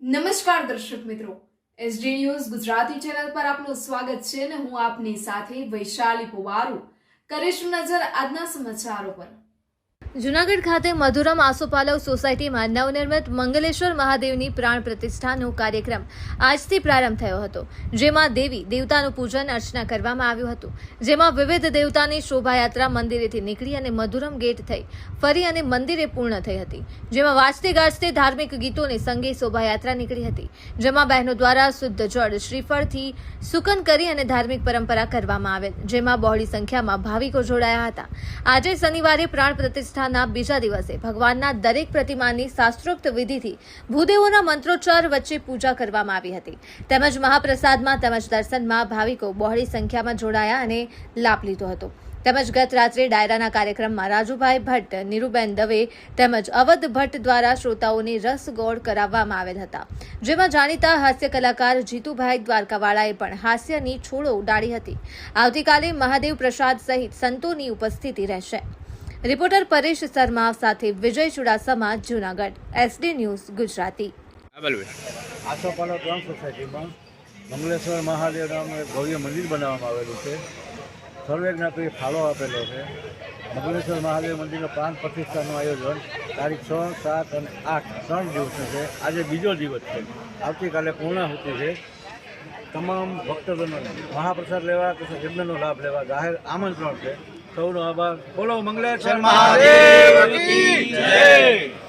નમસ્કાર દર્શક મિત્રો, એસડી ન્યૂઝ ગુજરાતી ચેનલ પર આપનું સ્વાગત છે અને હું આપની સાથે વૈશાલી પુવારુ કરીશું નજર આજના સમાચારો પર। જૂનાગઢ ખાતે મધુરમ આસોપાલવ સોસાયટીમાં નવનિર્મિત મંગલેશ્વર મહાદેવની પ્રાણ પ્રતિષ્ઠાનો કાર્યક્રમ આજથી પ્રારંભ થયો હતો, જેમાં દેવી દેવતાનું પૂજન અર્ચના કરવામાં આવ્યું હતું, જેમાં વિવિધ દેવતાની શોભાયાત્રા મંદિરેથી નીકળી અને મધુરમ ગેટ થઈ ફરી અને મંદિરે પૂર્ણ થઈ હતી, જેમાં વાજતે ગાજતે ધાર્મિક ગીતોને સંગે શોભાયાત્રા નીકળી હતી, જેમાં બહેનો દ્વારા શુદ્ધ જળ શ્રીફળથી સુકન કરી અને ધાર્મિક પરંપરા કરવામાં આવેલ, જેમાં બહોળી સંખ્યામાં ભાવિકો જોડાયા હતા। આજે શનિવારે પ્રાણ પ્રતિષ્ઠા બીજા દિવસે ભગવાનના દરેક પ્રતિમાની શાસ્ત્રોક્ત વિધિથી ભૂદેવોના મંત્રોચ્ચાર વચ્ચે પૂજા કરવામાં આવી હતી, તેમજ મહાપ્રસાદમાં તેમજ દર્શનમાં ભાવિકો બહોળી સંખ્યામાં જોડાયા અને લાભ લીધો હતો। તેમજ ગત રાત્રે ડાયરાના કાર્યક્રમમાં રાજુભાઈ ભટ્ટ, નીરુબેન દવે તેમજ અવધ ભટ્ટ દ્વારા શ્રોતાઓને રસગોળ કરાવવામાં આવેલ હતા, જેમાં જાણીતા હાસ્ય કલાકાર જીતુભાઈ દ્વારકાવાળાએ પણ હાસ્યની છોડો ઉડાડી હતી। આવતીકાલે મહાદેવ પ્રસાદ સહિત સંતોની ઉપસ્થિતિ રહેશે। રિપોર્ટર પરેશ શર્મા સાથે વિજય ચુડાસમા, જૂનાગઢ, એસડી ન્યૂઝ ગુજરાતી। આસોપાલવ ગ્રામ સોસાયટીમાં મંગલેશ્વર મહાદેવ નામનું એક ભવ્ય મંદિર બનાવવામાં આવેલું છે। સર્વે જ્ઞાતિએ ફાળો આપેલો છે। મંગલેશ્વર મહાદેવ મંદિરના પ્રાણ પ્રતિષ્ઠાનું આયોજન તારીખ 6, 7 અને 8 3 દિવસનું છે। આજે બીજો દિવસ છે। આવતીકાલે પૂર્ણાહુતિ છે। તમામ ભક્તજનો મહાપ્રસાદ લેવા તથા યજ્ઞનો લાભ લેવા જાહેર આમંત્રણ છે। સૌનો આભાર। બોલો મંગલેશ્વર મહાદેવ કી જય।